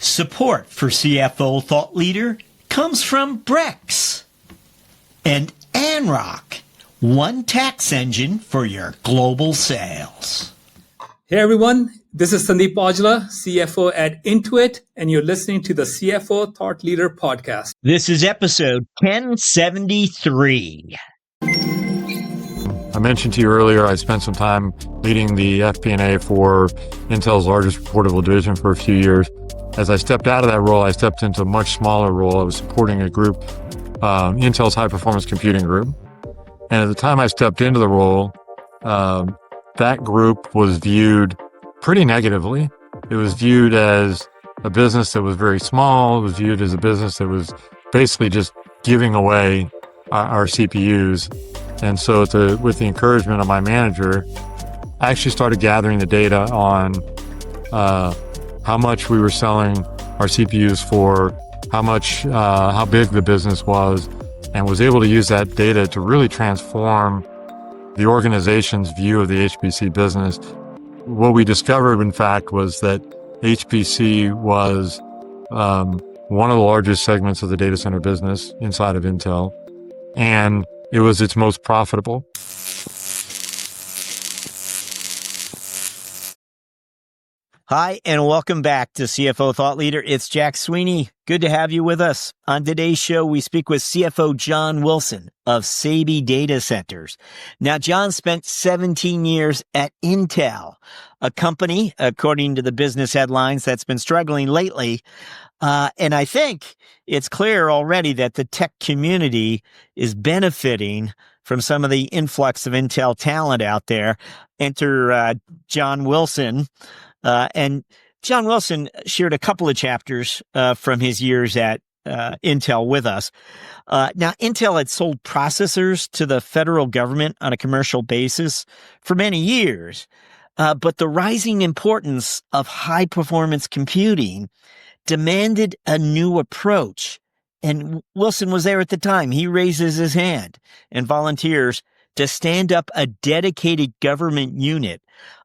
Support for CFO Thought Leader comes from Brex and Anrock, one tax engine for your global sales. Hey everyone, this is Sandeep Aujla, CFO at Intuit, and you're listening to the CFO Thought Leader podcast. This is episode 1073. I mentioned to you earlier, I spent some time leading the FP&A for Intel's largest reportable division for a few years. As I stepped out of that role, I stepped into a much smaller role. I was supporting a group, Intel's high-performance computing group. And at the time I stepped into the role, that group was viewed pretty negatively. It was viewed as a business that was very small. It was viewed as a business that was basically just giving away our CPUs. And so with the encouragement of my manager, I actually started gathering the data on how much we were selling our CPUs for, how big the business was, and was able to use that data to really transform the organization's view of the HPC business. What we discovered, in fact, was that HPC was one of the largest segments of the data center business inside of Intel, and it was its most profitable. Hi, and welcome back to CFO Thought Leader. It's Jack Sweeney. Good to have you with us. On today's show, we speak with CFO John Wilson of Sabey Data Centers. Now, John spent 17 years at Intel, a company, according to the business headlines, that's been struggling lately. And I think it's clear already that the tech community is benefiting from some of the influx of Intel talent out there. Enter John Wilson. And John Wilson shared a couple of chapters from his years at Intel with us. Now, Intel had sold processors to the federal government on a commercial basis for many years, but the rising importance of high-performance computing demanded a new approach. And Wilson was there at the time. He raises his hand and volunteers to stand up a dedicated government unit,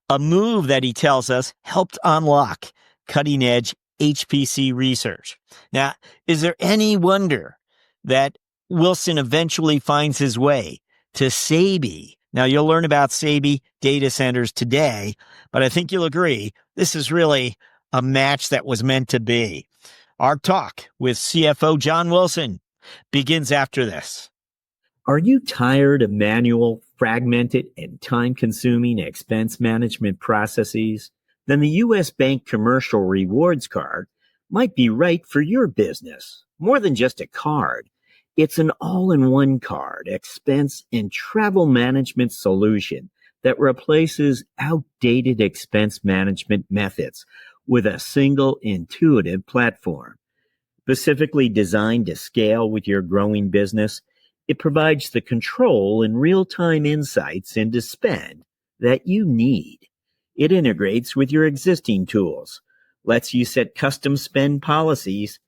a move that he tells us helped unlock cutting-edge HPC research. Now, is there any wonder that Wilson eventually finds his way to Sabey? Now, you'll learn about Sabey data centers today, but I think you'll agree this is really a match that was meant to be. Our talk with CFO John Wilson begins after this. Are you tired of manual, fragmented, and time-consuming expense management processes? Then the U.S. Bank Commercial Rewards Card might be right for your business. More than just a card, it's an all-in-one card, expense, and travel management solution that replaces outdated expense management methods with a single intuitive platform. Specifically designed to scale with your growing business, it provides the control and real-time insights into spend that you need. It integrates with your existing tools, lets you set custom spend policies,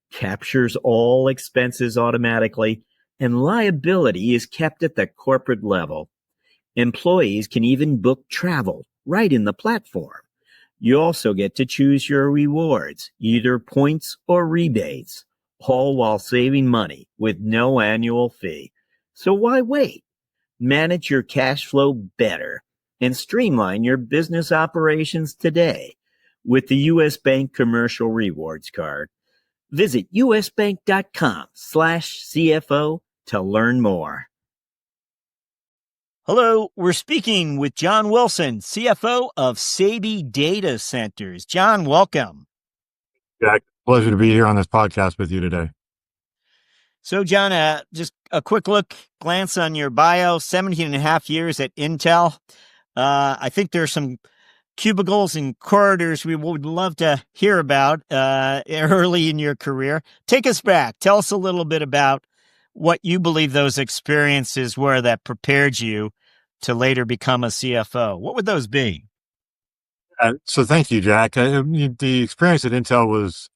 captures all expenses automatically, and liability is kept at the corporate level. Employees can even book travel right in the platform. You also get to choose your rewards, either points or rebates, all while saving money with no annual fee. So why wait? Manage your cash flow better and streamline your business operations today with the U.S. Bank Commercial Rewards Card. Visit usbank.com/CFO to learn more. Hello, we're speaking with John Wilson, CFO of Sabey Data Centers. John, welcome. Jack, pleasure to be here on this podcast with you today. So, John, just a quick glance on your bio, 17 and a half years at Intel. I think there's some cubicles and corridors we would love to hear about early in your career. Take us back. Tell us a little bit about what you believe those experiences were that prepared you to later become a CFO. What would those be? So thank you, Jack. The experience at Intel was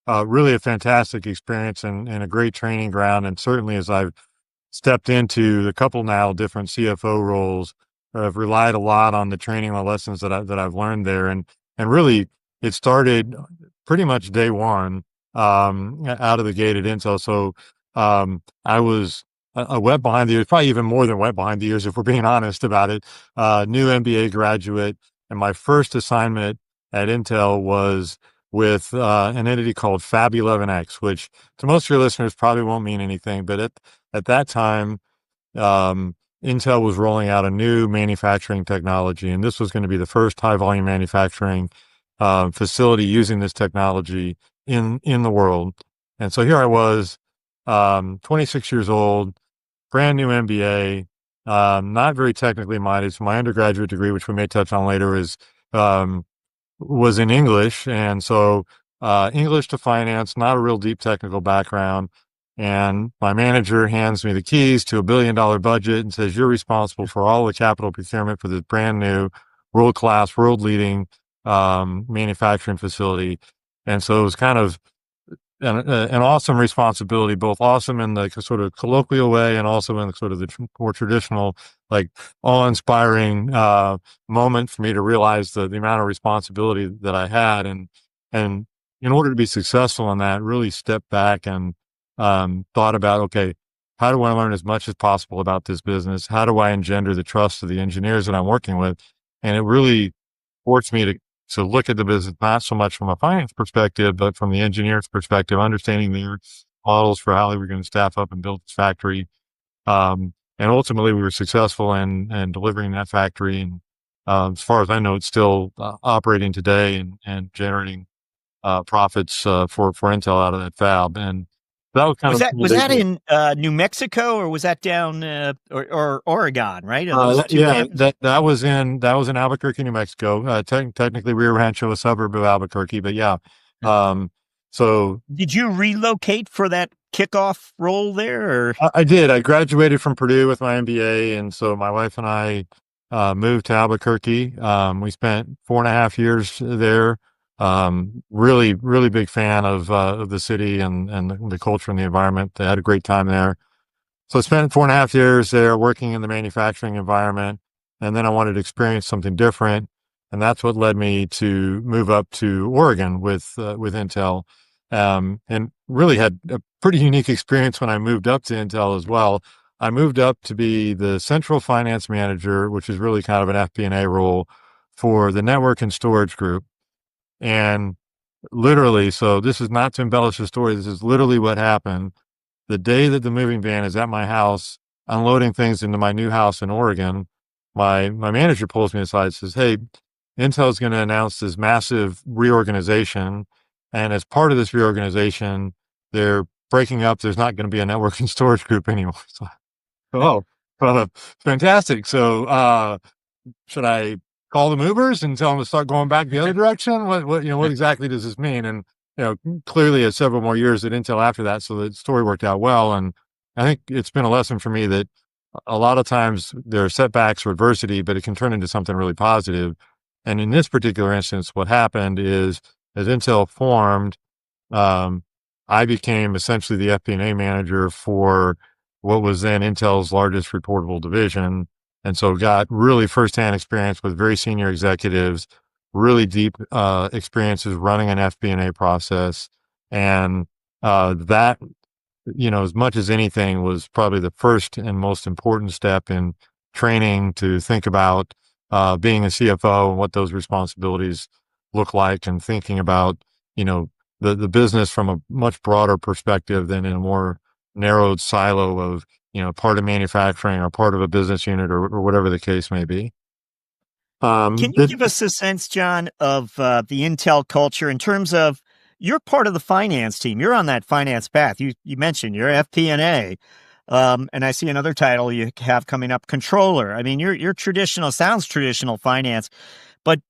really a fantastic experience and a great training ground. And certainly as I've stepped into the couple now different CFO roles, I've relied a lot on the training and the lessons that I've learned there. And really it started pretty much day one, out of the gate at Intel. So, I was a wet behind the ears, probably even more than wet behind the ears, if we're being honest about it. New MBA graduate, and my first assignment at Intel was with an entity called Fab 11X, which to most of your listeners probably won't mean anything, but at that time, Intel was rolling out a new manufacturing technology, and this was going to be the first high volume manufacturing facility using this technology in the world. And so here I was, 26 years old, brand new MBA, not very technically minded. So my undergraduate degree, which we may touch on later, was in English. And so, English to finance, not a real deep technical background. And my manager hands me the keys to $1 billion budget and says, you're responsible for all the capital procurement for this brand new world-class, world-leading, manufacturing facility. And so it was kind of an awesome responsibility, both awesome in the sort of colloquial way and also in the sort of the more traditional, like awe-inspiring moment for me to realize the amount of responsibility that I had. And in order to be successful in that, really stepped back and thought about, okay, how do I learn as much as possible about this business? How do I engender the trust of the engineers that I'm working with? And it really forced me to look at the business, not so much from a finance perspective, but from the engineer's perspective, understanding their models for how they were going to staff up and build this factory. And ultimately we were successful in delivering that factory. And, as far as I know, it's still operating today and generating, profits, for Intel out of that fab. And that was kind Was that in New Mexico, or was that down or Oregon? Right? Are those two that was in Albuquerque, New Mexico. Technically, Rio Rancho, a suburb of Albuquerque, but yeah. So did you relocate for that kickoff role there? Or? I did. I graduated from Purdue with my MBA, and so my wife and I moved to Albuquerque. We spent 4.5 years there. Really, really big fan of the city and the culture and the environment. I had a great time there. So I spent 4.5 years there working in the manufacturing environment, and then I wanted to experience something different. And that's what led me to move up to Oregon with Intel. And really had a pretty unique experience when I moved up to Intel as well. I moved up to be the central finance manager, which is really kind of an FP&A role for the network and storage group. And literally, so this is not to embellish the story, this is literally what happened. The day that the moving van is at my house, unloading things into my new house in Oregon, my manager pulls me aside and says, hey, Intel's going to announce this massive reorganization. And as part of this reorganization, they're breaking up. There's not going to be a network and storage group anymore. So, fantastic. So, should I call the movers and tell them to start going back the other direction? What exactly does this mean? And, clearly had several more years at Intel after that. So the story worked out well. And I think it's been a lesson for me that a lot of times there are setbacks or adversity, but it can turn into something really positive. And in this particular instance, what happened is as Intel formed, I became essentially the FP&A manager for what was then Intel's largest reportable division. And so got really firsthand experience with very senior executives, really deep experiences running an FP&A process. And that, as much as anything, was probably the first and most important step in training to think about being a CFO and what those responsibilities look like, and thinking about, the business from a much broader perspective than in a more narrowed silo of, part of manufacturing or part of a business unit or whatever the case may be. Can you give us a sense, John, of the Intel culture in terms of you're part of the finance team? You're on that finance path. You mentioned you're FP&A, and I see another title you have coming up, controller. I mean, you're traditional. Sounds traditional finance, but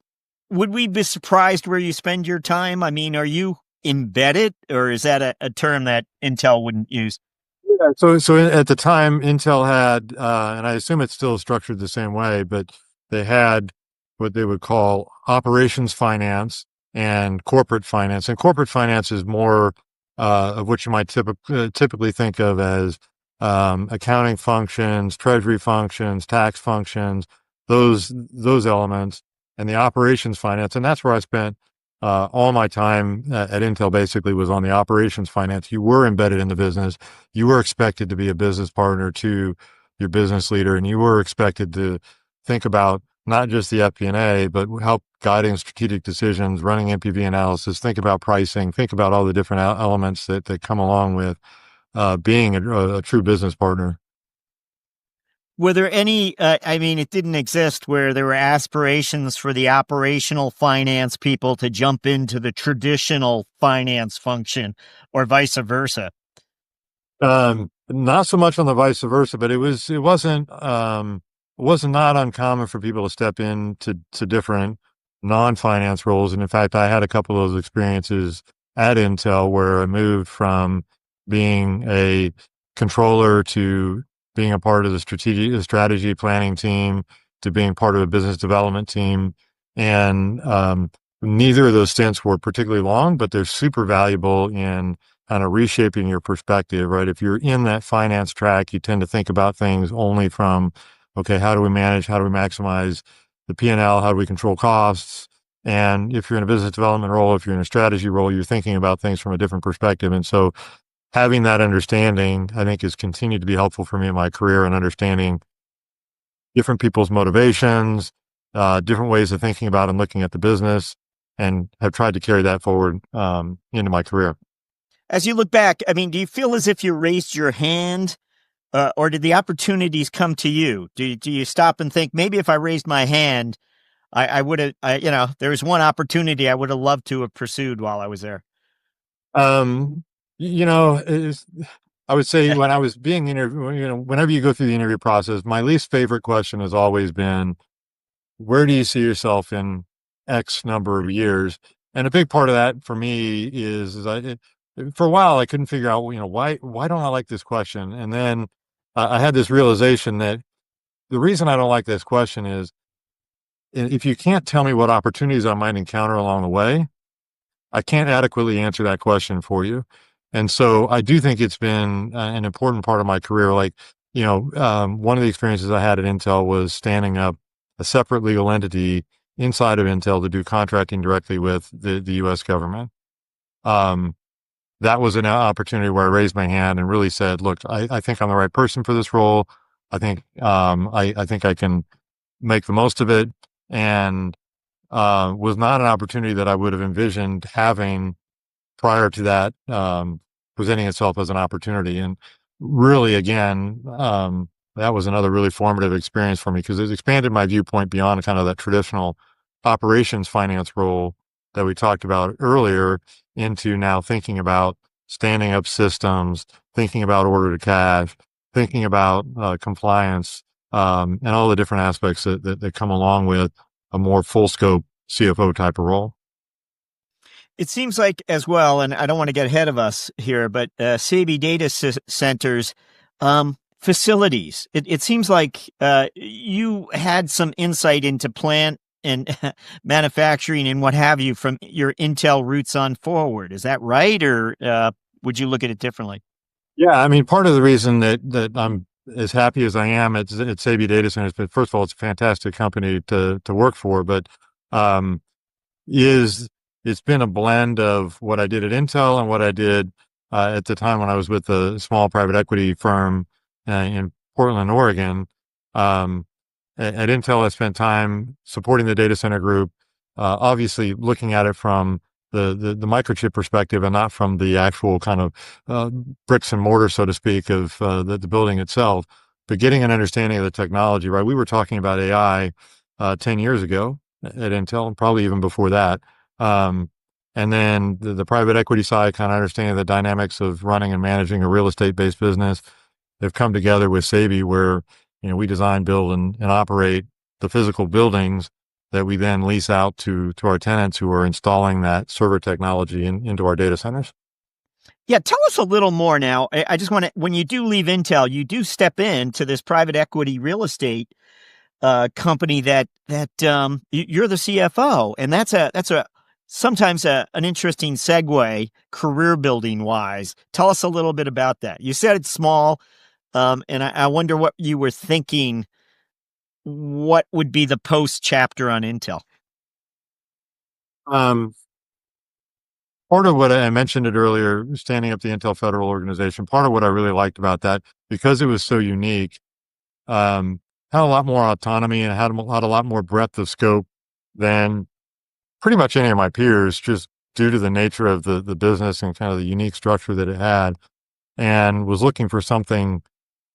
would we be surprised where you spend your time? I mean, are you embedded, or is that a term that Intel wouldn't use? Yeah. So at the time, Intel had, and I assume it's still structured the same way, but they had what they would call operations finance and corporate finance. And corporate finance is more of what you might typically think of as accounting functions, treasury functions, tax functions, those elements, and the operations finance. And that's where I spent all my time at Intel basically was on the operations finance. You were embedded in the business. You were expected to be a business partner to your business leader, and you were expected to think about not just the FP&A, but help guiding strategic decisions, running NPV analysis, think about pricing, think about all the different elements that come along with being a true business partner. Were there any, I mean, it didn't exist where there were aspirations for the operational finance people to jump into the traditional finance function or vice versa? Not so much on the vice versa, but it wasn't not uncommon for people to step into different non-finance roles. And in fact, I had a couple of those experiences at Intel where I moved from being a controller to being a part of the strategy planning team to being part of a business development team. And neither of those stints were particularly long, but they're super valuable in kind of reshaping your perspective, right? If you're in that finance track, you tend to think about things only from, okay, how do we manage? How do we maximize the P&L? How do we control costs? And if you're in a business development role, if you're in a strategy role, you're thinking about things from a different perspective. And so having that understanding, I think, has continued to be helpful for me in my career and understanding different people's motivations, different ways of thinking about and looking at the business, and have tried to carry that forward into my career. As you look back, I mean, do you feel as if you raised your hand, or did the opportunities come to you? Do you stop and think, maybe if I raised my hand, I would have, there was one opportunity I would have loved to have pursued while I was there? Um, I would say when I was being interviewed, whenever you go through the interview process, my least favorite question has always been, where do you see yourself in X number of years? And a big part of that for me is for a while I couldn't figure out, why don't I like this question? And then I had this realization that the reason I don't like this question is if you can't tell me what opportunities I might encounter along the way, I can't adequately answer that question for you. And so I do think it's been an important part of my career. Like, one of the experiences I had at Intel was standing up a separate legal entity inside of Intel to do contracting directly with the US government. That was an opportunity where I raised my hand and really said, look, I think I'm the right person for this role. I think, I think I can make the most of it. And, was not an opportunity that I would have envisioned having prior to that, presenting itself as an opportunity. And really, again, that was another really formative experience for me because it expanded my viewpoint beyond kind of that traditional operations finance role that we talked about earlier into now thinking about standing up systems, thinking about order to cash, thinking about compliance, and all the different aspects that come along with a more full scope CFO type of role. It seems like as well, and I don't want to get ahead of us here, but Sabey data centers, facilities. It seems like you had some insight into plant and manufacturing and what have you from your Intel roots on forward. Is that right, or would you look at it differently? Yeah, I mean, part of the reason that I'm as happy as I am at Sabey Data Centers, but first of all, it's a fantastic company to work for, but um, is it's been a blend of what I did at Intel and what I did at the time when I was with a small private equity firm in Portland, Oregon. Um, at Intel, I spent time supporting the data center group, obviously looking at it from the microchip perspective and not from the actual kind of bricks and mortar, so to speak, of the building itself, but getting an understanding of the technology, right? We were talking about AI 10 years ago at Intel, and probably even before that. Um, and then the private equity side, kind of understanding the dynamics of running and managing a real estate based business. They've come together with Sabey where, we design, build, and operate the physical buildings that we then lease out to our tenants who are installing that server technology into our data centers. Yeah, tell us a little more now. I just want to, when you do leave Intel, you do step into this private equity real estate company that you're the CFO, and that's a sometimes an interesting segue career building wise. Tell us a little bit about that. You said it's small, and I wonder what you were thinking. What would be the post chapter on Intel? part of what I mentioned it earlier, standing up the Intel Federal Organization, part of what I really liked about that, because it was so unique, had a lot more autonomy and had a lot more breadth of scope than pretty much any of my peers, just due to the nature of the business and kind of the unique structure that it had, and was looking for something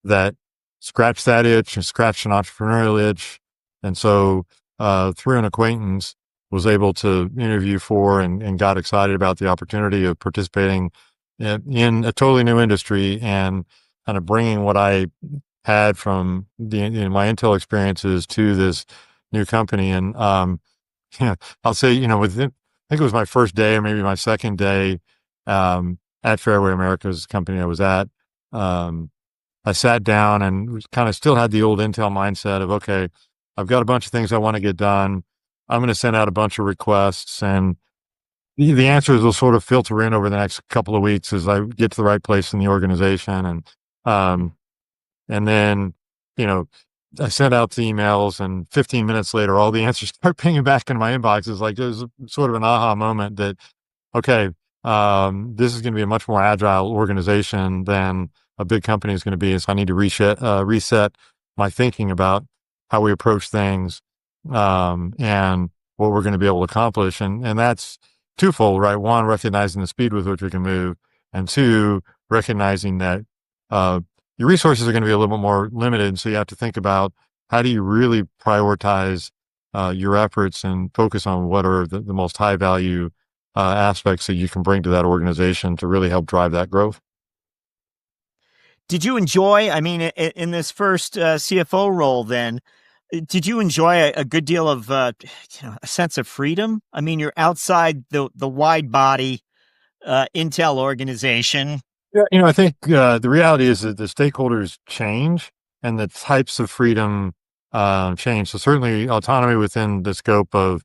that scratched that itch and scratched an entrepreneurial itch. And so, through an acquaintance, was able to interview for and got excited about the opportunity of participating in a totally new industry and kind of bringing what I had from my Intel experiences to this new company. And, yeah, I'll say, within, I think it was my first day or maybe my second day, at Fairway America's company I was at. I sat down and kind of still had the old Intel mindset of, okay, I've got a bunch of things I want to get done. I'm going to send out a bunch of requests, and the answers will sort of filter in over the next couple of weeks as I get to the right place in the organization. And then, you know, I sent out the emails, and 15 minutes later, all the answers start pinging back in my inbox. It's like, it was sort of an aha moment that, okay, this is going to be a much more agile organization than a big company is going to be. So I need to reset my thinking about how we approach things, and what we're going to be able to accomplish. And that's twofold, right? One, recognizing the speed with which we can move, and two, recognizing that, your resources are going to be a little bit more limited. So you have to think about, how do you really prioritize, your efforts and focus on what are the most high value, aspects that you can bring to that organization to really help drive that growth. Did you enjoy, I mean, in this first CFO role then, did you enjoy a good deal of a sense of freedom? I mean, you're outside the wide body Intel organization. Yeah, I think, the reality is that the stakeholders change and the types of freedom, change. So certainly autonomy within the scope of,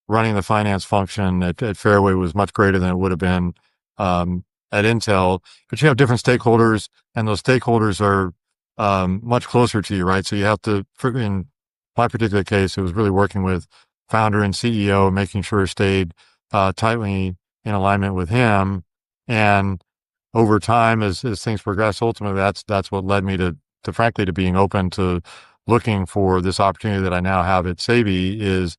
running the finance function at Fairway was much greater than it would have been, at Intel. But you have different stakeholders, and those stakeholders are, much closer to you, right? So you have to, in my particular case, it was really working with founder and CEO, making sure it stayed, tightly in alignment with him. And over time, as things progress, ultimately, that's what led me to frankly, to being open to looking for this opportunity that I now have at Sabey, is,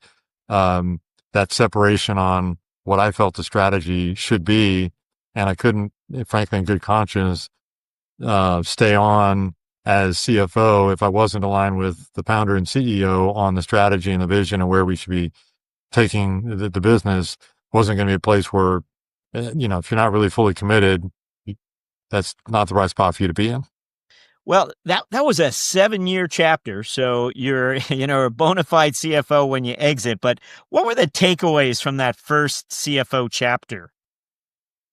that separation on what I felt the strategy should be. And I couldn't, frankly, in good conscience, stay on as CFO if I wasn't aligned with the founder and CEO on the strategy and the vision and where we should be taking the business. Wasn't going to be a place where, if you're not really fully committed, that's not the right spot for you to be in. Well, that was a 7-year chapter, so you're a bona fide CFO when you exit. But what were the takeaways from that first CFO chapter?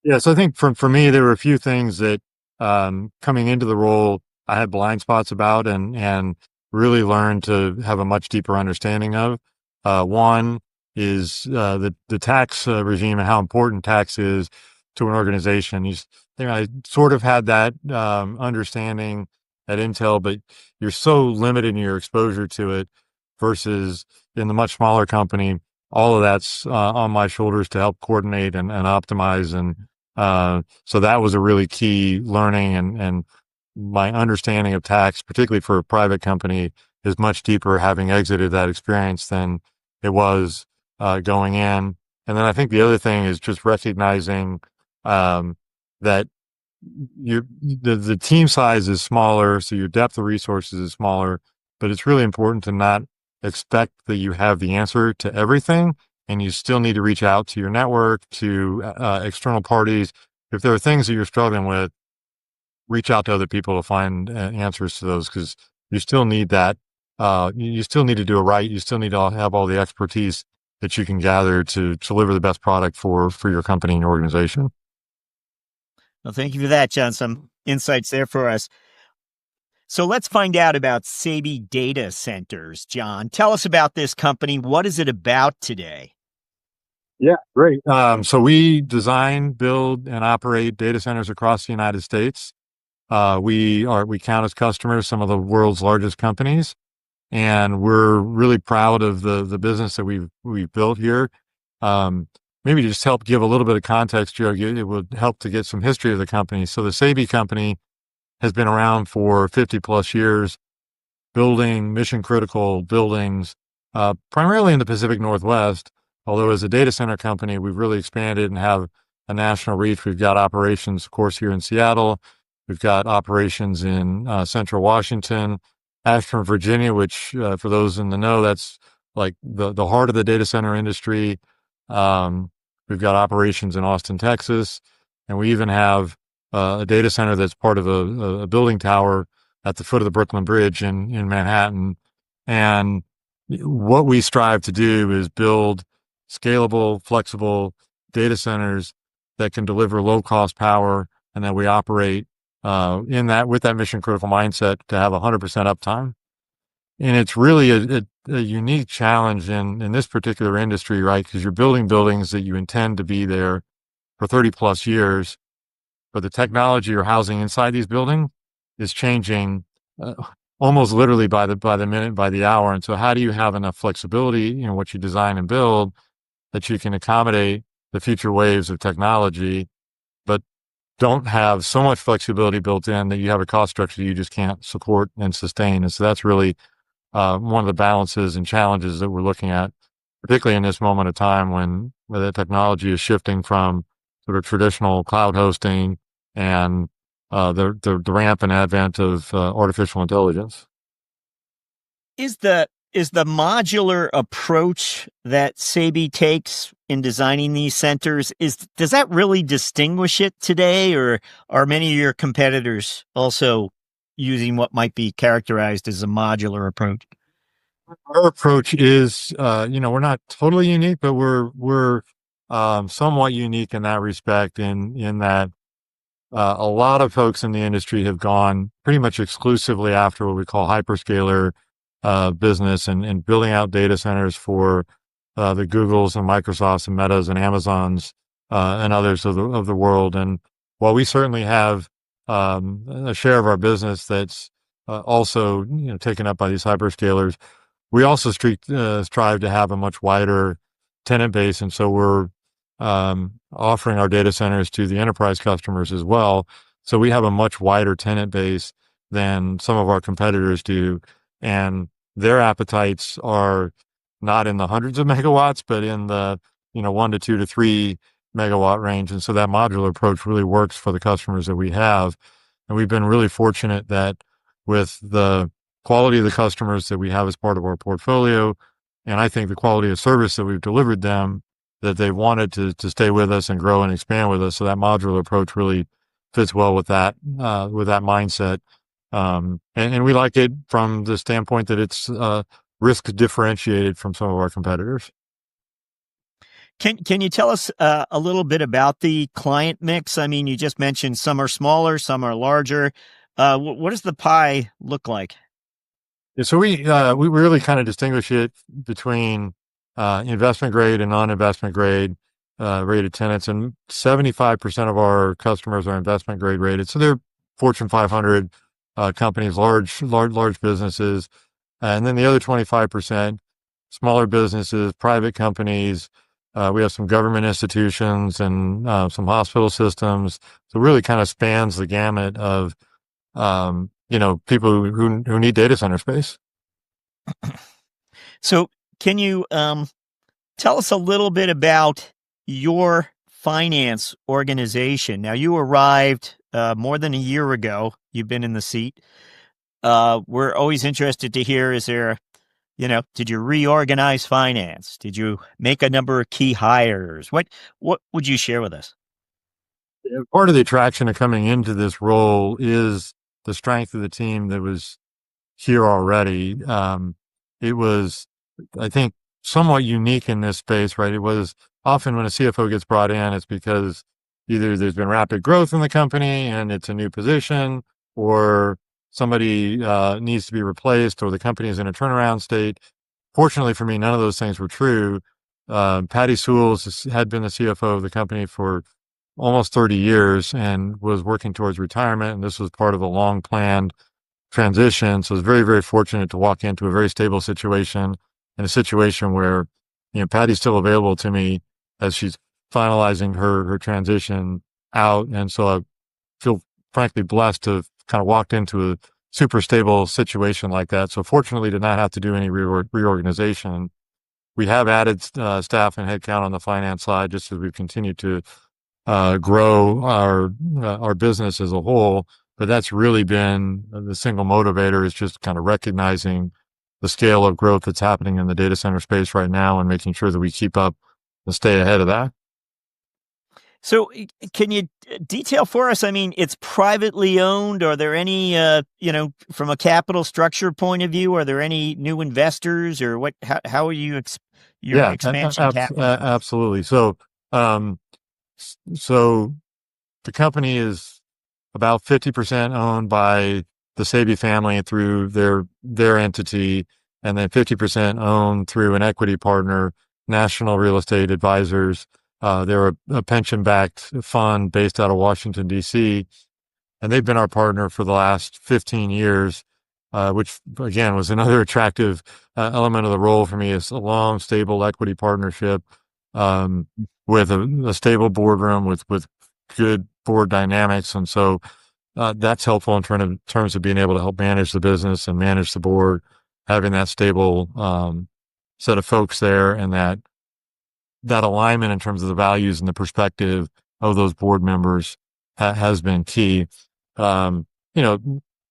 Yeah, so I think for me, there were a few things that, coming into the role, I had blind spots about and really learned to have a much deeper understanding of. One is, the tax, regime and how important tax is to an organization. I sort of had that, understanding at Intel, but you're so limited in your exposure to it versus in the much smaller company. All of that's, on my shoulders to help coordinate and optimize. And, so that was a really key learning, and my understanding of tax, particularly for a private company, is much deeper having exited that experience than it was, going in. And then I think the other thing is just recognizing, that the team size is smaller, so your depth of resources is smaller, but it's really important to not expect that you have the answer to everything. And you still need to reach out to your network, to, external parties. If there are things that you're struggling with, reach out to other people to find, answers to those, because you still need that. You still need to do it right. You still need to have all the expertise that you can gather to deliver the best product for your company and your organization. Well, thank you for that, John. Some insights there for us. So let's find out about Sabey Data Centers. John, tell us about this company. What is it about today? Yeah, great. So we design, build, and operate data centers across the United States. We count as customers some of the world's largest companies, and we're really proud of the business that we've built here. maybe to just help give a little bit of context, Joe, it would help to get some history of the company. So the Sabey company has been around for 50 plus years, building mission critical buildings, primarily in the Pacific Northwest. Although as a data center company, we've really expanded and have a national reach. We've got operations, of course, here in Seattle. We've got operations in Central Washington, Ashburn, Virginia, which for those in the know, that's like the heart of the data center industry. We've got operations in Austin, Texas, and we even have a data center that's part of a building tower at the foot of the Brooklyn Bridge in Manhattan. And what we strive to do is build scalable, flexible data centers that can deliver low cost power, and that we operate with that mission critical mindset to have 100% uptime. And it's really a unique challenge in this particular industry, right? Because you're building buildings that you intend to be there for 30 plus years, but the technology you're housing inside these buildings is changing almost literally by the minute, by the hour. And so how do you have enough flexibility in what you design and build that you can accommodate the future waves of technology, but don't have so much flexibility built in that you have a cost structure you just can't support and sustain? And so that's really one of the balances and challenges that we're looking at, particularly in this moment of time when the technology is shifting from sort of traditional cloud hosting and the rampant advent of artificial intelligence. Is the modular approach that Sabey takes in designing these centers, does that really distinguish it today, or are many of your competitors also using what might be characterized as a modular approach? Our approach is, we're not totally unique, but we're somewhat unique in that respect, in that a lot of folks in the industry have gone pretty much exclusively after what we call hyperscaler business and building out data centers for the Googles and Microsofts and Metas and Amazons and others of the world. And while we certainly have a share of our business that's also taken up by these hyperscalers, we also strive to have a much wider tenant base, and so we're offering our data centers to the enterprise customers as well. So we have a much wider tenant base than some of our competitors do, and their appetites are not in the hundreds of megawatts, but in the 1 to 2 to 3 megawatt range. And so that modular approach really works for the customers that we have. And we've been really fortunate that with the quality of the customers that we have as part of our portfolio, and I think the quality of service that we've delivered them, that they wanted to stay with us and grow and expand with us. So that modular approach really fits well with that mindset. And we like it from the standpoint that it's risk differentiated from some of our competitors. Can you tell us a little bit about the client mix? I mean, you just mentioned some are smaller, some are larger. What does the pie look like? Yeah, so we really kind of distinguish it between investment grade and non-investment grade rated tenants, and 75% of our customers are investment grade rated. So they're Fortune 500 companies, large businesses, and then the other 25%, smaller businesses, private companies. We have some government institutions and some hospital systems. So it really kind of spans the gamut of people who need data center space. So can you tell us a little bit about your finance organization? Now, you arrived more than a year ago. You've been in the seat. We're always interested to hear, did you reorganize finance? Did you make a number of key hires? What would you share with us? Part of the attraction of coming into this role is the strength of the team that was here already. It was, I think, somewhat unique in this space, right? It was often when a CFO gets brought in, it's because either there's been rapid growth in the company and it's a new position, or somebody needs to be replaced, or the company is in a turnaround state. Fortunately for me, none of those things were true. Patty Sewells had been the CFO of the company for almost 30 years and was working towards retirement. And this was part of a long planned transition. So I was very, very fortunate to walk into a very stable situation, in a situation where, Patty's still available to me as she's finalizing her transition out. And so I feel frankly blessed to have kind of walked into a super stable situation like that. So fortunately did not have to do any reorganization. We have added staff and headcount on the finance side just as we've continued to grow our business as a whole. But that's really been the single motivator, is just kind of recognizing the scale of growth that's happening in the data center space right now and making sure that we keep up and stay ahead of that. So can you detail for us? I mean, it's privately owned. Are there any, from a capital structure point of view, are there any new investors, or what? How are you your expansion capital? Absolutely. So the company is about 50% owned by the Sabey family through their entity, and then 50% owned through an equity partner, National Real Estate Advisors. They're a pension-backed fund based out of Washington, D.C., and they've been our partner for the last 15 years, which, again, was another attractive element of the role for me. Is a long, stable equity partnership with a stable boardroom with good board dynamics. And so that's helpful in terms of being able to help manage the business and manage the board, having that stable set of folks there, and that alignment in terms of the values and the perspective of those board members has been key. Not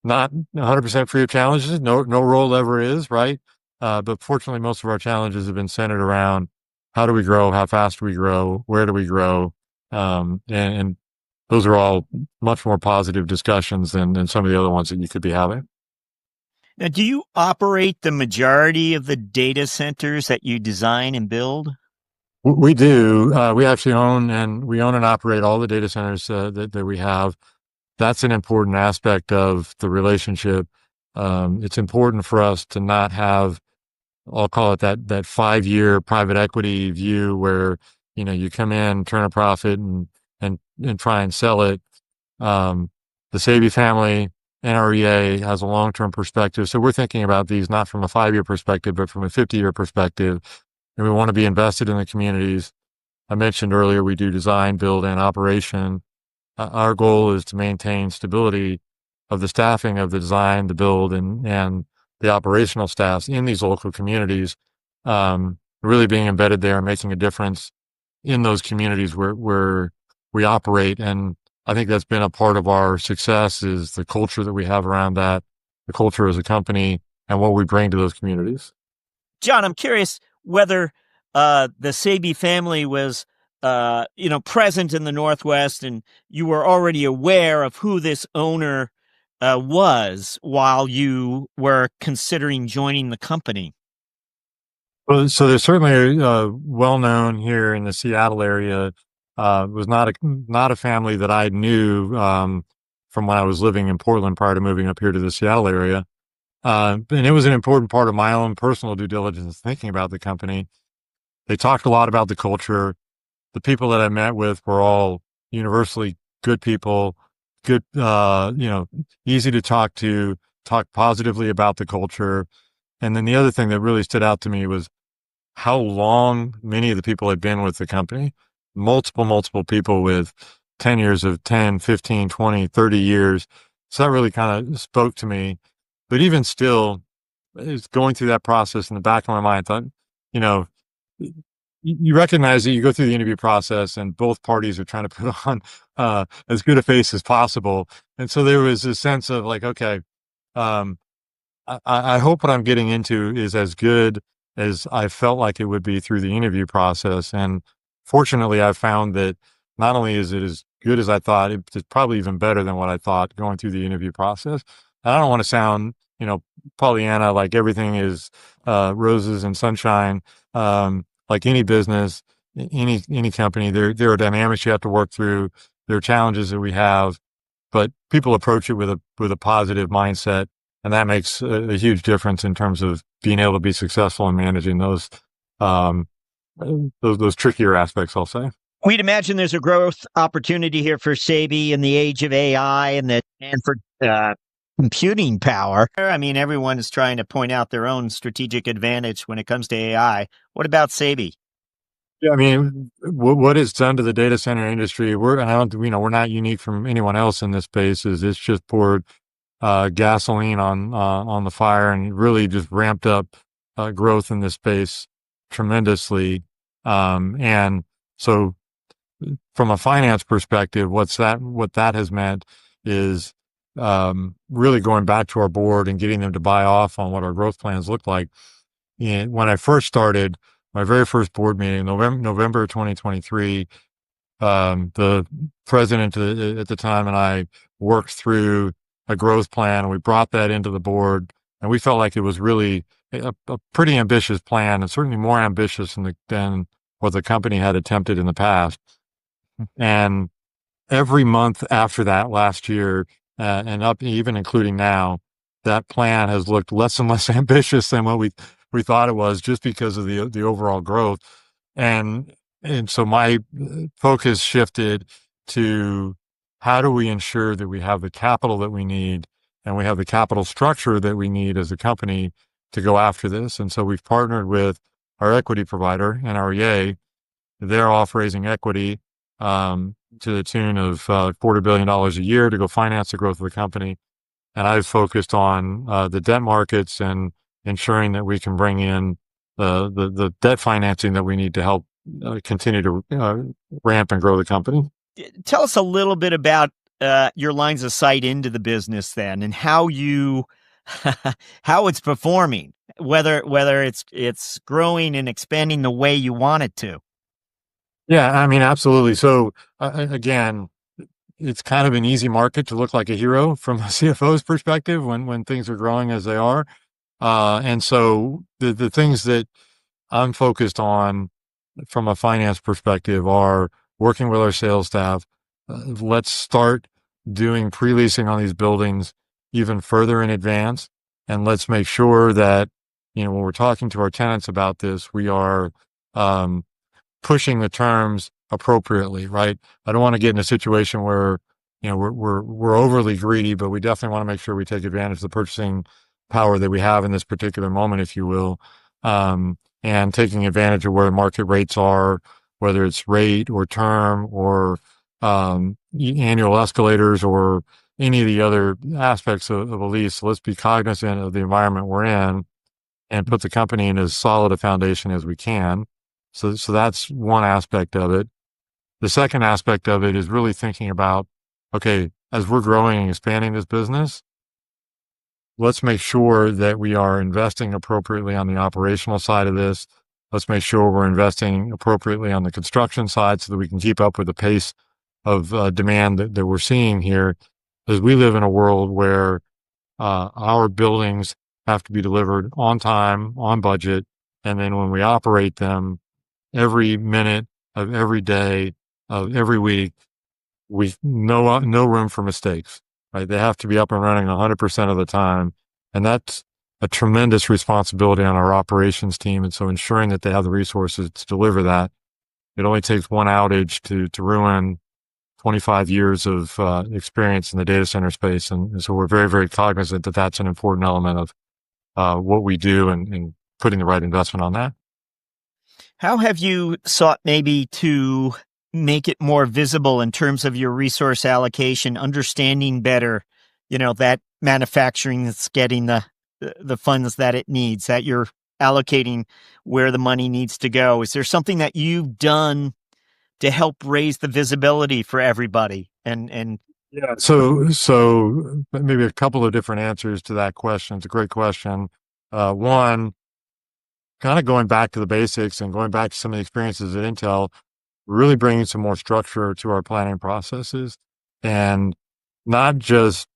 100% free of challenges. No role ever is, right? But fortunately, most of our challenges have been centered around how do we grow, how fast do we grow, where do we grow, and those are all much more positive discussions than some of the other ones that you could be having. Now, do you operate the majority of the data centers that you design and build? We do. We actually own and operate all the data centers that we have. That's an important aspect of the relationship. It's important for us to not have, I'll call it that 5-year private equity view where, you come in, turn a profit and try and sell it. The Sabey family, NREA, has a long-term perspective. So we're thinking about these not from a 5-year perspective, but from a 50-year perspective. And we want to be invested in the communities. I mentioned earlier, we do design, build, and operation. Our goal is to maintain stability of the staffing of the design, the build, and the operational staffs in these local communities, really being embedded there and making a difference in those communities where we operate. And I think that's been a part of our success, is the culture that we have around that, the culture as a company, and what we bring to those communities. John, I'm curious whether the Sabey family was, present in the Northwest, and you were already aware of who this owner was while you were considering joining the company. Well, so they're certainly well known here in the Seattle area. It was not a family that I knew from when I was living in Portland prior to moving up here to the Seattle area. And it was an important part of my own personal due diligence thinking about the company. They talked a lot about the culture. The people that I met with were all universally good people, good, easy to talk to, talk positively about the culture. And then the other thing that really stood out to me was how long many of the people had been with the company. Multiple people with tenures of 10, 15, 20, 30 years. So that really kind of spoke to me. But even still, it's going through that process in the back of my mind. I thought, you recognize that you go through the interview process and both parties are trying to put on as good a face as possible. And so there was a sense of like, okay, I hope what I'm getting into is as good as I felt like it would be through the interview process. And fortunately, I've found that not only is it as good as I thought, it's probably even better than what I thought going through the interview process. And I don't want to sound, Pollyanna, like everything is roses and sunshine. Like any business, any company, there are dynamics you have to work through. There are challenges that we have, but people approach it with a positive mindset, and that makes a huge difference in terms of being able to be successful in managing those trickier aspects, I'll say. We'd imagine there's a growth opportunity here for Sabey in the age of AI and for computing power. I mean, everyone is trying to point out their own strategic advantage when it comes to AI. What about Sabey? Yeah, I mean, what it's done to the data center industry, we're not unique from anyone else in this space. Is it's just poured gasoline on the fire and really just ramped up growth in this space tremendously. And so, from a finance perspective, what that has meant is really going back to our board and getting them to buy off on what our growth plans look like. And when I first started, my very first board meeting, November 2023, the president at the time and I worked through a growth plan, and we brought that into the board, and we felt like it was really a pretty ambitious plan, and certainly more ambitious than what the company had attempted in the past. And every month after that last year, and up even including now, that plan has looked less and less ambitious than what we thought it was, just because of the overall growth. And so my focus shifted to how do we ensure that we have the capital that we need and we have the capital structure that we need as a company to go after this. And so we've partnered with our equity provider, NREA. They're off raising equity to the tune of $250 million a year to go finance the growth of the company. And I've focused on the debt markets and ensuring that we can bring in the debt financing that we need to help continue to ramp and grow the company. Tell us a little bit about your lines of sight into the business then, and how how it's performing, whether it's growing and expanding the way you want it to. Yeah, I mean, absolutely. So again, it's kind of an easy market to look like a hero from a CFO's perspective when things are growing as they are. And so the things that I'm focused on from a finance perspective are working with our sales staff. Let's start doing pre-leasing on these buildings even further in advance. And let's make sure that, when we're talking to our tenants about this, we are pushing the terms appropriately, right? I don't want to get in a situation where, we're overly greedy, but we definitely want to make sure we take advantage of the purchasing power that we have in this particular moment, if you will. And taking advantage of where market rates are, whether it's rate or term or annual escalators or any of the other aspects of a lease. So let's be cognizant of the environment we're in and put the company in as solid a foundation as we can. So that's one aspect of it. The second aspect of it is really thinking about, okay, as we're growing and expanding this business, let's make sure that we are investing appropriately on the operational side of this. Let's make sure we're investing appropriately on the construction side so that we can keep up with the pace of demand that we're seeing here. Because we live in a world where our buildings have to be delivered on time, on budget, and then when we operate them, every minute of every day of every week, no room for mistakes. Right? They have to be up and running 100% of the time. And that's a tremendous responsibility on our operations team. And so ensuring that they have the resources to deliver that. It only takes one outage to ruin 25 years of experience in the data center space. And so we're very, very cognizant that that's an important element of what we do and putting the right investment on that. How have you sought maybe to make it more visible in terms of your resource allocation, understanding better, that manufacturing that's getting the funds that it needs, that you're allocating where the money needs to go? Is there something that you've done to help raise the visibility for everybody? And yeah, so maybe a couple of different answers to that question. It's a great question. One, kind of going back to the basics and going back to some of the experiences at Intel, really bringing some more structure to our planning processes, and not just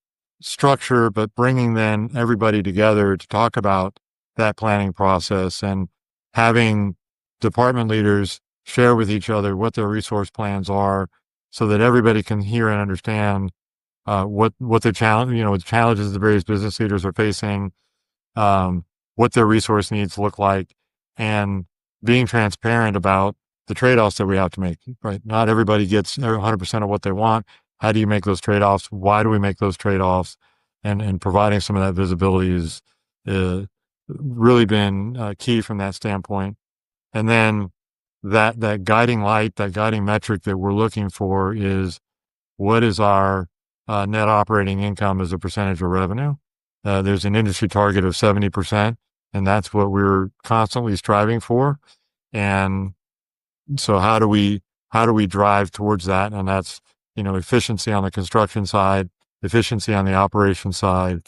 structure, but bringing then everybody together to talk about that planning process and having department leaders share with each other what their resource plans are so that everybody can hear and understand what the challenges the various business leaders are facing, what their resource needs look like, and being transparent about the trade-offs that we have to make, right? Not everybody gets 100% of what they want. How do you make those trade-offs? Why do we make those trade-offs? And providing some of that visibility is really been key from that standpoint. And then that guiding light, that guiding metric that we're looking for is what is our net operating income as a percentage of revenue. There's an industry target of 70%, and that's what we're constantly striving for. And so how do we drive towards that? And that's, efficiency on the construction side, efficiency on the operation side.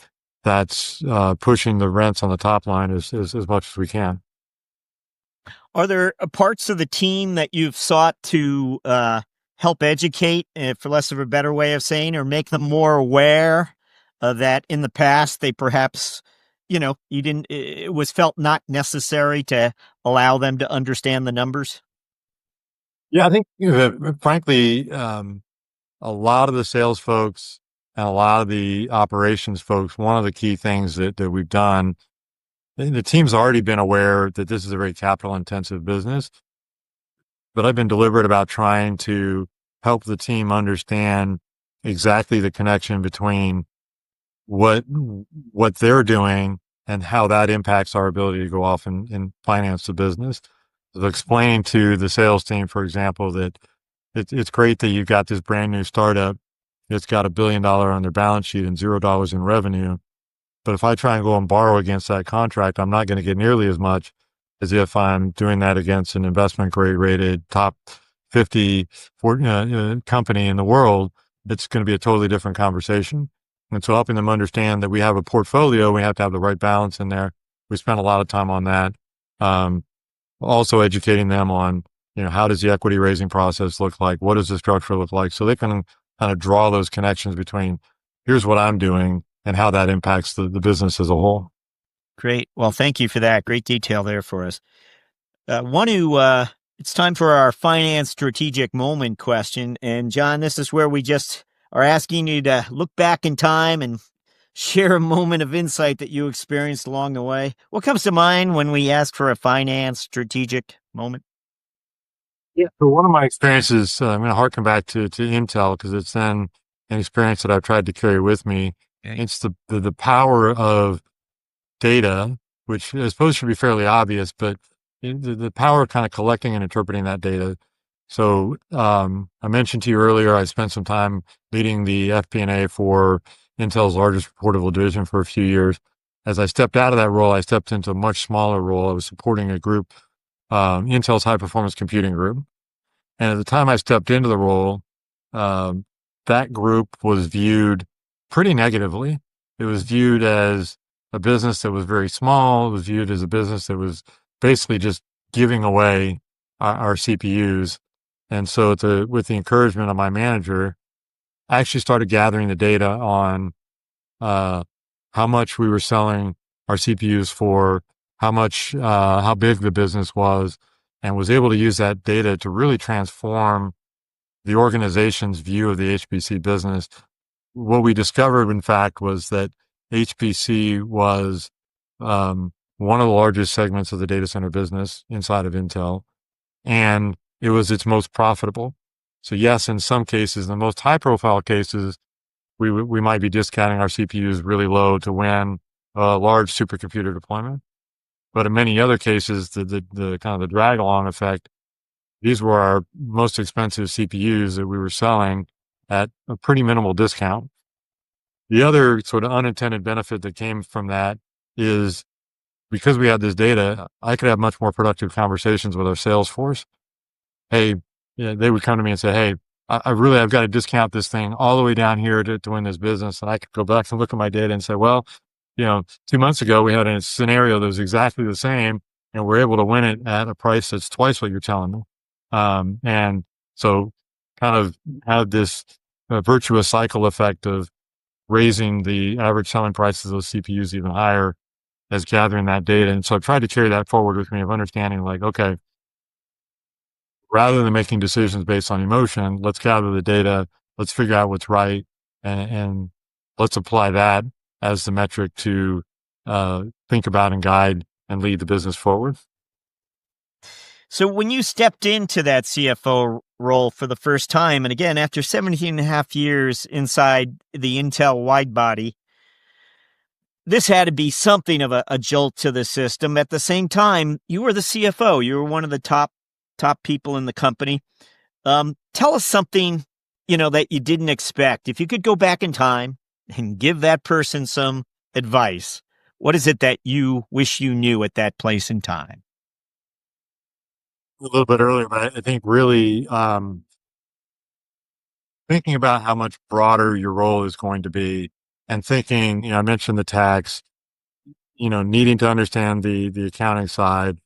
That's pushing the rents on the top line as much as we can. Are there parts of the team that you've sought to help educate, for less of a better way of saying, or make them more aware that in the past they perhaps, it was felt not necessary to allow them to understand the numbers? Yeah, I think frankly, a lot of the sales folks and a lot of the operations folks, one of the key things that we've done, the team's already been aware that this is a very capital intensive business, but I've been deliberate about trying to help the team understand exactly the connection between what they're doing and how that impacts our ability to go off and finance the business. So explaining to the sales team, for example, that it's great that you've got this brand new startup that's got $1 billion on their balance sheet and $0 in revenue. But if I try and go and borrow against that contract, I'm not going to get nearly as much as if I'm doing that against an investment grade rated top 50 company in the world. It's going to be a totally different conversation. And so helping them understand that we have a portfolio, we have to have the right balance in there. We spent a lot of time on that. Also educating them on, how does the equity raising process look like? What does the structure look like? So they can kind of draw those connections between here's what I'm doing and how that impacts the business as a whole. Great. Well, thank you for that. Great detail there for us. It's time for our finance strategic moment question. And John, this is where we just are asking you to look back in time and share a moment of insight that you experienced along the way. What comes to mind when we ask for a finance strategic moment? Yeah. So one of my experiences, I'm going to harken back to Intel because it's then an experience that I've tried to carry with me. Okay. It's the power of data, which I suppose should be fairly obvious, but the power of kind of collecting and interpreting that data. So I mentioned to you earlier, I spent some time leading the FP&A for Intel's largest reportable division for a few years. As I stepped out of that role, I stepped into a much smaller role. I was supporting a group, Intel's high performance computing group. And at the time I stepped into the role, that group was viewed pretty negatively. It was viewed as a business that was very small. It was viewed as a business that was basically just giving away our CPUs. And so with the encouragement of my manager, I actually started gathering the data on how much we were selling our CPUs for, how big the business was, and was able to use that data to really transform the organization's view of the HPC business. What we discovered, in fact, was that HPC was one of the largest segments of the data center business inside of Intel, and it was its most profitable. So yes, in some cases, the most high-profile cases, we might be discounting our CPUs really low to win a large supercomputer deployment. But in many other cases, the kind of the drag-along effect, these were our most expensive CPUs that we were selling at a pretty minimal discount. The other sort of unintended benefit that came from that is because we had this data, I could have much more productive conversations with our sales force. Hey, they would come to me and say, hey, I've got to discount this thing all the way down here to win this business. And I could go back and look at my data and say, well, 2 months ago, we had a scenario that was exactly the same, and we're able to win it at a price that's twice what you're telling me. And so kind of had this virtuous cycle effect of raising the average selling prices of those CPUs even higher as gathering that data. And so I've tried to carry that forward with me of understanding like, okay, rather than making decisions based on emotion, let's gather the data, let's figure out what's right, and let's apply that as the metric to think about and guide and lead the business forward. So when you stepped into that CFO role for the first time, and again, after 17 and a half years inside the Intel wide body, this had to be something of a jolt to the system. At the same time, you were the CFO. You were one of the top top people in the company. Tell us something, that you didn't expect. If you could go back in time and give that person some advice, what is it that you wish you knew at that place in time? A little bit earlier, but I think really thinking about how much broader your role is going to be, and thinking, I mentioned the tax, needing to understand the accounting side,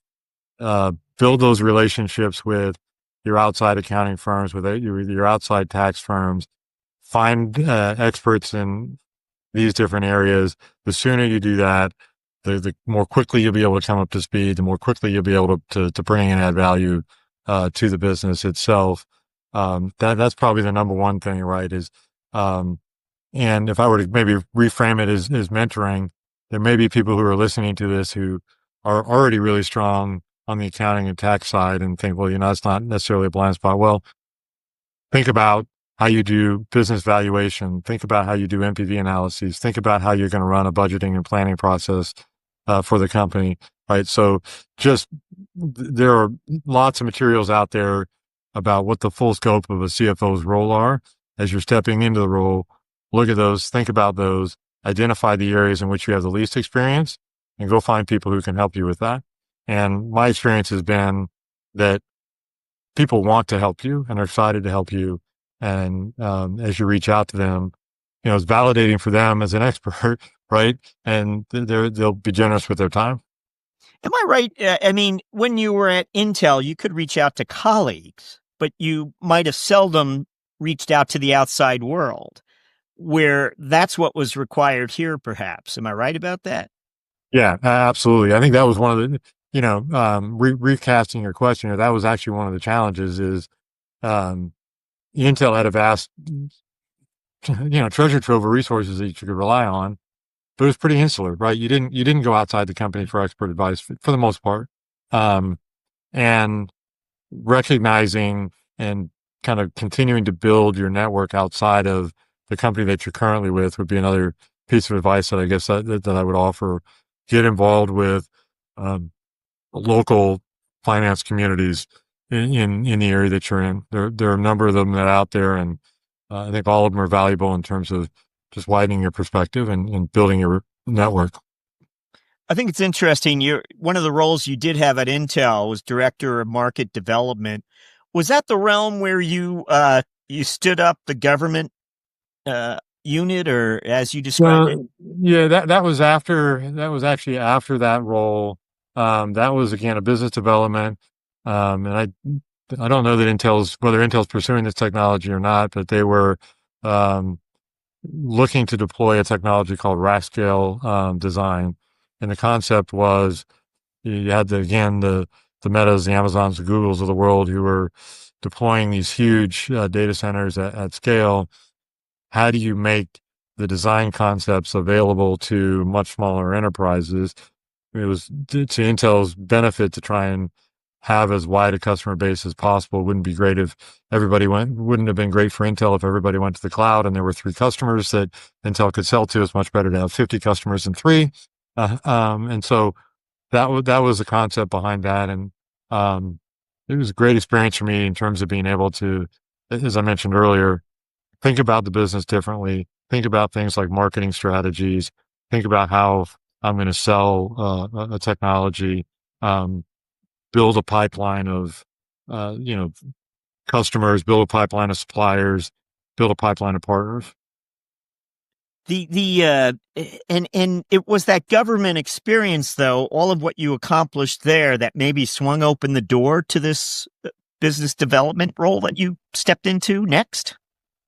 build those relationships with your outside accounting firms, with your outside tax firms, find experts in these different areas. The sooner you do that, the more quickly you'll be able to come up to speed, the more quickly you'll be able to bring and add value to the business itself. That's probably the number one thing, right? And if I were to maybe reframe it as mentoring, there may be people who are listening to this who are already really strong on the accounting and tax side and think, well, it's not necessarily a blind spot. Well, think about how you do business valuation. Think about how you do NPV analyses. Think about how you're going to run a budgeting and planning process for the company, right? So there are lots of materials out there about what the full scope of a CFO's role are. As you're stepping into the role, look at those, think about those, identify the areas in which you have the least experience, and go find people who can help you with that. And my experience has been that people want to help you and are excited to help you. And as you reach out to them, it's validating for them as an expert, right? And they'll be generous with their time. Am I right? I mean, when you were at Intel, you could reach out to colleagues, but you might have seldom reached out to the outside world, where that's what was required here, perhaps. Am I right about that? Yeah, absolutely. I think that was one of the, recasting your question, that was actually one of the challenges is Intel had a vast, treasure trove of resources that you could rely on, but it was pretty insular, right? You didn't go outside the company for expert advice for the most part. And recognizing and kind of continuing to build your network outside of the company that you're currently with would be another piece of advice that I guess that I would offer. Get involved with local finance communities in the area that you're in. There are a number of them that are out there, and I think all of them are valuable in terms of just widening your perspective and building your network. I think it's interesting. One of the roles you did have at Intel was director of market development. Was that the realm where you stood up the government unit, or as you described it? Yeah, that was actually after that role. That was again a business development, and I don't know that whether Intel's pursuing this technology or not, but they were looking to deploy a technology called rack scale design, and the concept was you had the Metas, the Amazons, the Googles of the world who were deploying these huge data centers at scale. How do you make the design concepts available to much smaller enterprises? It was to Intel's benefit to try and have as wide a customer base as possible. It wouldn't have been great for Intel if everybody went to the cloud and there were 3 customers that Intel could sell to. It's much better to have 50 customers than 3. And so that was the concept behind that. And it was a great experience for me in terms of being able to, as I mentioned earlier, think about the business differently, think about things like marketing strategies, think about how I'm going to sell a technology, build a pipeline of, customers, build a pipeline of suppliers, build a pipeline of partners. And it was that government experience, though, all of what you accomplished there that maybe swung open the door to this business development role that you stepped into next.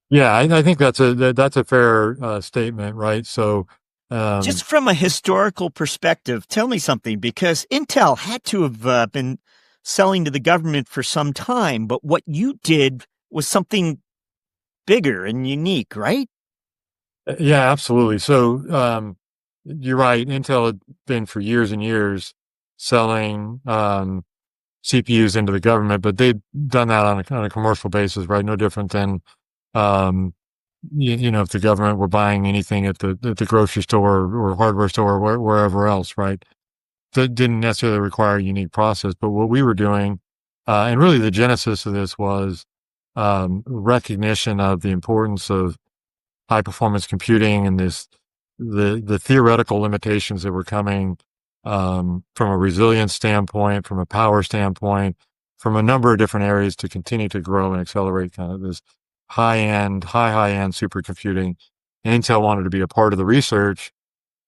Yeah, I think that's a fair statement, right? So, just from a historical perspective, tell me something, because Intel had to have been selling to the government for some time, but what you did was something bigger and unique, right? Yeah, absolutely. So, you're right. Intel had been for years and years selling CPUs into the government, but they'd done that on a commercial basis, right? No different than if the government were buying anything at the grocery store or hardware store or wherever else, right? That didn't necessarily require a unique process. But what we were doing And really the genesis of this was recognition of the importance of high performance computing and the theoretical limitations that were coming from a resilience standpoint, from a power standpoint, from a number of different areas to continue to grow and accelerate kind of this high-end supercomputing. And Intel wanted to be a part of the research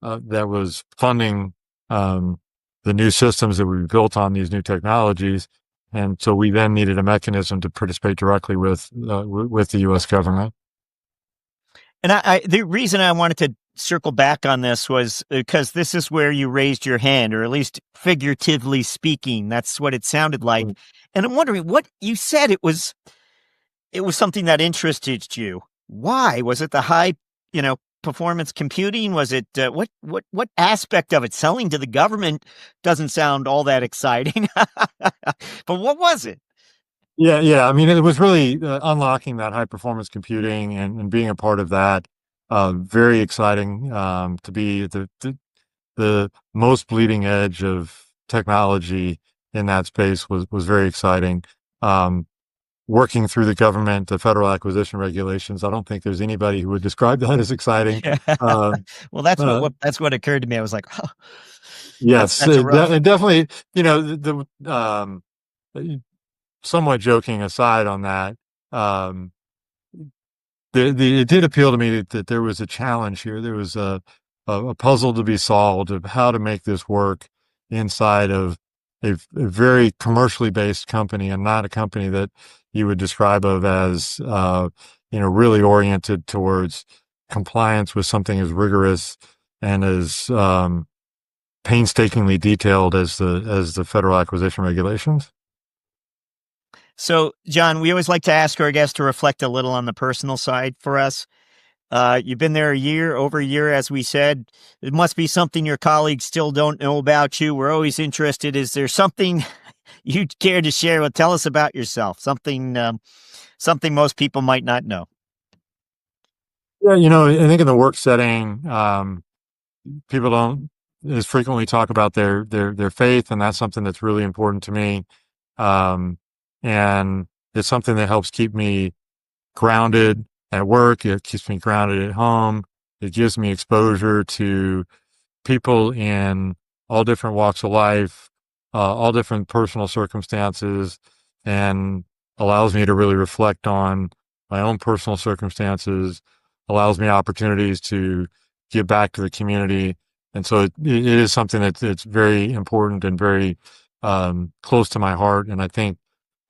that was funding the new systems that we built on these new technologies. And so we then needed a mechanism to participate directly with the U.S. government. And the reason I wanted to circle back on this was because this is where you raised your hand, or at least figuratively speaking, that's what it sounded like. Mm. And I'm wondering what you said. It was something that interested you. Why? Was it the high, performance computing? Was it what aspect of it? Selling to the government doesn't sound all that exciting. But what was it? Yeah. I mean, it was really unlocking that high performance computing and being a part of that. Very exciting to be the most bleeding edge of technology in that space was very exciting. Working through the government, the federal acquisition regulations, I don't think there's anybody who would describe that as exciting. Well, that's what occurred to me. I was like, oh, yes, that's definitely. Somewhat joking aside on that, it did appeal to me that there was a challenge here. There was a puzzle to be solved of how to make this work inside of a very commercially based company, and not a company that you would describe of as, really oriented towards compliance with something as rigorous and as painstakingly detailed as the federal acquisition regulations. So, John, we always like to ask our guests to reflect a little on the personal side for us. You've been there over a year, as we said. It must be something your colleagues still don't know about you. We're always interested. Is there something you'd care to share? Well, tell us about yourself. Something most people might not know. Yeah, I think in the work setting, people don't as frequently talk about their faith, and that's something that's really important to me. And it's something that helps keep me grounded at work. It keeps me grounded at home. It gives me exposure to people in all different walks of life, all different personal circumstances, and allows me to really reflect on my own personal circumstances, allows me opportunities to give back to the community. And so it is something that's very important and very close to my heart, and I think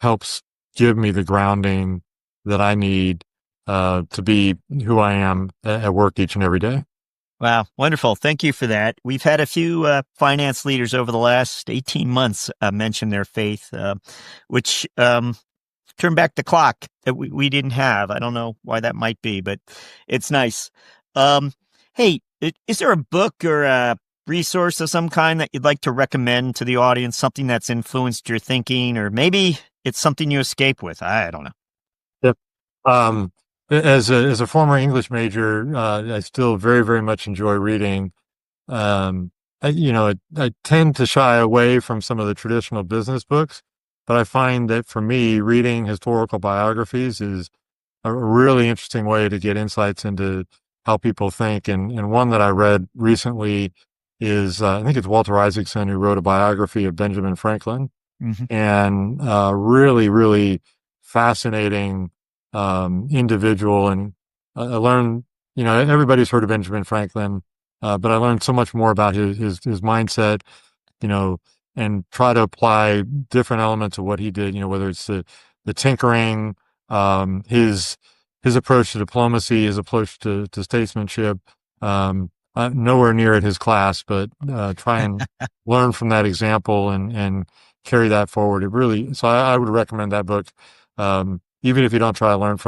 helps give me the grounding that I need to be who I am at work each and every day. Wow. Wonderful. Thank you for that. We've had a few finance leaders over the last 18 months mention their faith, which turned back the clock that we didn't have. I don't know why that might be, but it's nice. Hey, is there a book or a resource of some kind that you'd like to recommend to the audience, something that's influenced your thinking, or maybe it's something you escape with? I don't know. Yep. As a former English major, I still very, very much enjoy reading. I tend to shy away from some of the traditional business books, but I find that for me, reading historical biographies is a really interesting way to get insights into how people think. And one that I read recently is, I think it's Walter Isaacson, who wrote a biography of Benjamin Franklin. Mm-hmm. And really, really fascinating individual. And I learned, everybody's heard of Benjamin Franklin, but I learned so much more about his mindset, and try to apply different elements of what he did, whether it's the tinkering, his approach to diplomacy, his approach to statesmanship. Nowhere near at his class, but try and learn from that example and carry that forward. So I would recommend that book. Even if you don't try to learn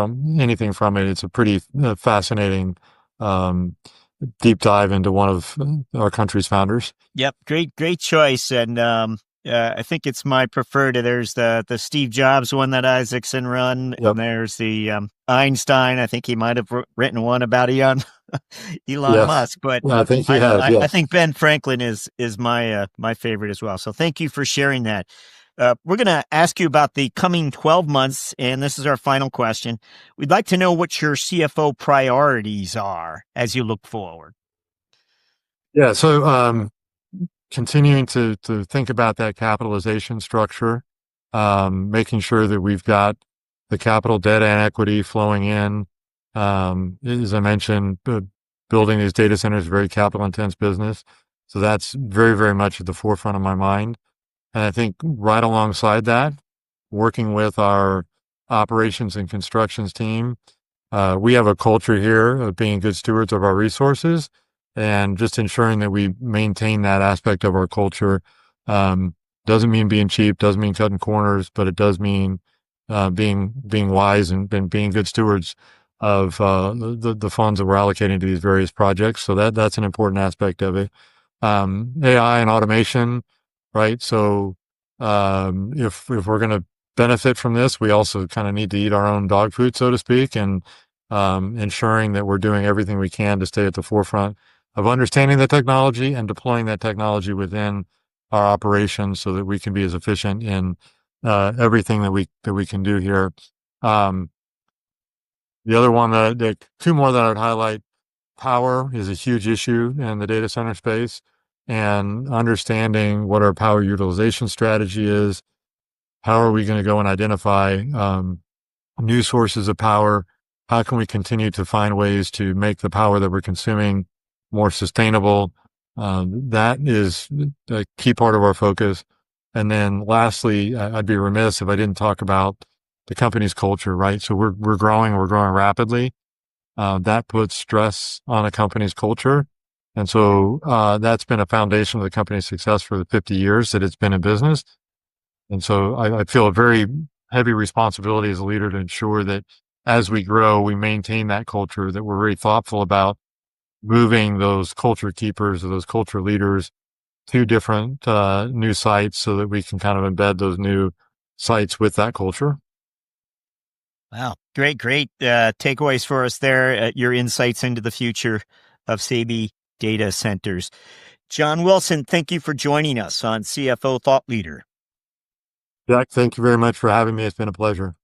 anything from it, it's a pretty fascinating deep dive into one of our country's founders. Yep, great choice. And I think it's my preferred. There's the Steve Jobs one that Isaacson run, yep. And there's the Einstein. I think he might have written one about Elon yes. Musk. But I think he has. Yes. I think Ben Franklin is my favorite as well. So thank you for sharing that. we're going to ask you about the coming 12 months, and this is our final question. We'd like to know what your CFO priorities are as you look forward. Yeah, so continuing to think about that capitalization structure, making sure that we've got the capital, debt, and equity flowing in. As I mentioned, building these data centers is a very capital intense business. So that's very, very much at the forefront of my mind. And I think right alongside that, working with our operations and constructions team, we have a culture here of being good stewards of our resources and just ensuring that we maintain that aspect of our culture. Doesn't mean being cheap, doesn't mean cutting corners, but it does mean being wise and being good stewards of the funds that we're allocating to these various projects. So that's an important aspect of it. AI and automation, right? So if we're going to benefit from this, we also kind of need to eat our own dog food, so to speak, and ensuring that we're doing everything we can to stay at the forefront of understanding the technology and deploying that technology within our operations so that we can be as efficient in everything that we can do here. The other one two more that I'd highlight, power is a huge issue in the data center space, and understanding what our power utilization strategy is. How are we going to go and identify new sources of power? How can we continue to find ways to make the power that we're consuming more sustainable? That is a key part of our focus. And then lastly, I'd be remiss if I didn't talk about the company's culture, right? So we're growing rapidly. That puts stress on a company's culture. And so that's been a foundation of the company's success for the 50 years that it's been in business. And so I feel a very heavy responsibility as a leader to ensure that as we grow, we maintain that culture, that we're very thoughtful about moving those culture keepers or those culture leaders to different new sites so that we can kind of embed those new sites with that culture. Wow. Great takeaways for us there, your insights into the future of Sabey data centers. John Wilson, thank you for joining us on CFO Thought Leader. Jack, thank you very much for having me. It's been a pleasure.